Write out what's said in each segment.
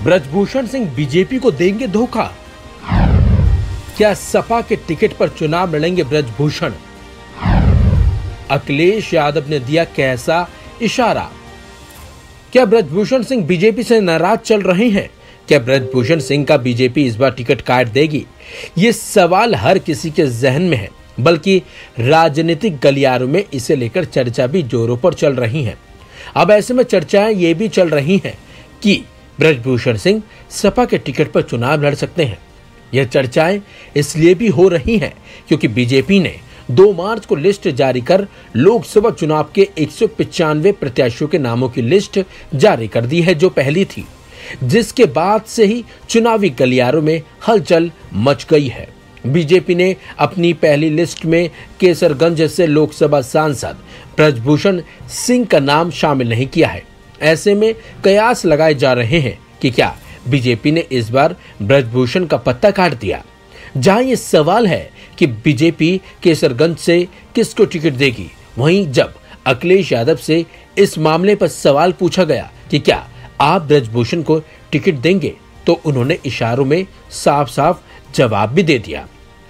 Brijbhushan Singh BJP को देंगे धोखा? क्या सपा के टिकट पर चुनाव लड़ेंगे ब्रजभूषण? अखिलेश यादव ने दिया कैसा इशारा? क्या ब्रजभूषण सिंह बीजेपी से नाराज चल रहे हैं? क्या ब्रजभूषण सिंह का बीजेपी इस बार टिकट काट देगी? ये सवाल हर किसी के जहन में है, बल्कि राजनीतिक गलियारों में इसे लेकर चर्चा भी जोरों पर चल रही है। अब ऐसे में चर्चाएं ये भी चल रही हैं कि ब्रजभूषण सिंह सपा के टिकट पर चुनाव लड़ सकते हैं। यह चर्चाएं इसलिए भी हो रही हैं क्योंकि बीजेपी ने 2 मार्च को लिस्ट जारी कर लोकसभा चुनाव के 195 प्रत्याशियों के नामों की लिस्ट जारी कर दी है, जो पहली थी, जिसके बाद से ही चुनावी गलियारों में हलचल मच गई है। बीजेपी ने अपनी पहली लिस्ट में केसरगंज से लोकसभा सांसद ब्रजभूषण सिंह का नाम शामिल नहीं किया है। ऐसे में कयास लगाए जा रहे हैं कि क्या बीजेपी ने इस बार ब्रजभूषण का पत्ता काट दिया। जहां ये सवाल है कि बीजेपी केसरगंज से किसको टिकट देगी, वहीं जब अखिलेश यादव से इस मामले पर सवाल पूछा गया कि क्या आप ब्रजभूषण को टिकट देंगे, तो उन्होंने इशारों में साफ साफ जवाब भी दे दिया।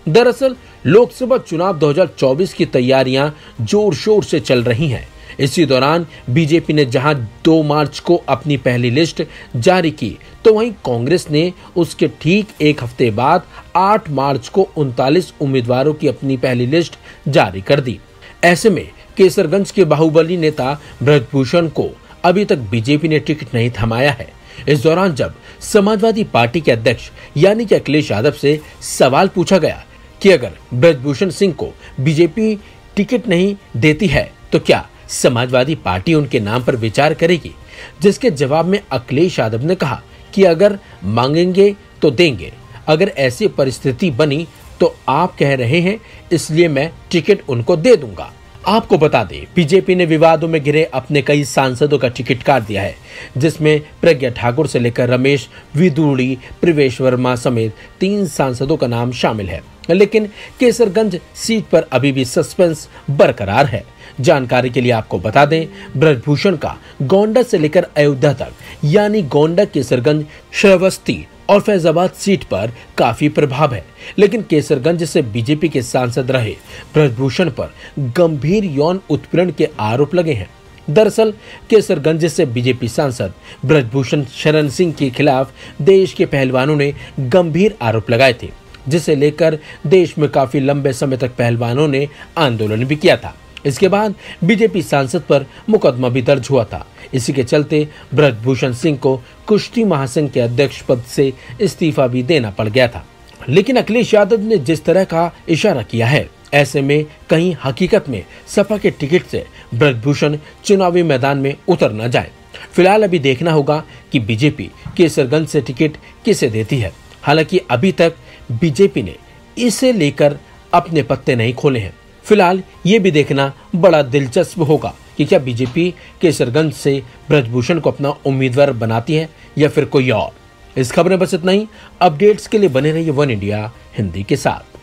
दरअसल लोकसभा चुनाव 2024 की तैयारियां जोर शोर से चल रही हैं। इसी दौरान बीजेपी ने जहां 2 मार्च को अपनी पहली लिस्ट जारी की, तो वहीं कांग्रेस ने उसके ठीक एक हफ्ते बाद 8 मार्च को 39 उम्मीदवारों की अपनी पहली लिस्ट जारी कर दी। ऐसे में केसरगंज के बाहुबली नेता ब्रजभूषण को अभी तक बीजेपी ने टिकट नहीं थमाया है। इस दौरान जब समाजवादी पार्टी के अध्यक्ष यानी कि अखिलेश यादव से सवाल पूछा गया कि अगर ब्रजभूषण सिंह को बीजेपी टिकट नहीं देती है तो क्या समाजवादी पार्टी उनके नाम पर विचार करेगी, जिसके जवाब में अखिलेश यादव ने कहा कि अगर मांगेंगे तो देंगे, अगर ऐसी परिस्थिति बनी तो आप कह रहे हैं इसलिए मैं टिकट उनको दे दूंगा। आपको बता दें, बीजेपी ने विवादों में घिरे अपने कई सांसदों का टिकट काट दिया है, जिसमें प्रज्ञा ठाकुर से लेकर रमेश विदुड़ी, प्रवेश वर्मा समेत 3 सांसदों का नाम शामिल है। लेकिन केसरगंज सीट पर अभी भी सस्पेंस बरकरार है। जानकारी के लिए आपको बता दें, ब्रजभूषण का गोंडा से लेकर अयोध्या तक यानी गोंडा, केसरगंज, श्रावस्ती और फैजाबाद सीट पर काफी प्रभाव है। लेकिन केसरगंज से बीजेपी के सांसद रहे ब्रजभूषण पर गंभीर यौन उत्पीड़न के आरोप लगे हैं। दरअसल केसरगंज से बीजेपी सांसद ब्रजभूषण शरण सिंह के खिलाफ देश के पहलवानों ने गंभीर आरोप लगाए थे, जिसे लेकर देश में काफी लंबे समय तक पहलवानों ने आंदोलन भी किया था। इसके बाद बीजेपी सांसद पर मुकदमा भी दर्ज हुआ था। इसी के चलते ब्रजभूषण सिंह को कुश्ती महासंघ के अध्यक्ष पद से इस्तीफा भी देना पड़ गया था। लेकिन अखिलेश यादव ने जिस तरह का इशारा किया है, ऐसे में कहीं हकीकत में सपा के टिकट से ब्रजभूषण चुनावी मैदान में उतर न जाए। फिलहाल अभी देखना होगा कि बीजेपी केसरगंज से टिकट किसे देती है। हालांकि अभी तक बीजेपी ने इसे लेकर अपने पत्ते नहीं खोले हैं। फिलहाल ये भी देखना बड़ा दिलचस्प होगा कि क्या बीजेपी केसरगंज से ब्रजभूषण को अपना उम्मीदवार बनाती है या फिर कोई और। इस खबर में बस इतना ही। अपडेट्स के लिए बने रहिए वन इंडिया हिंदी के साथ।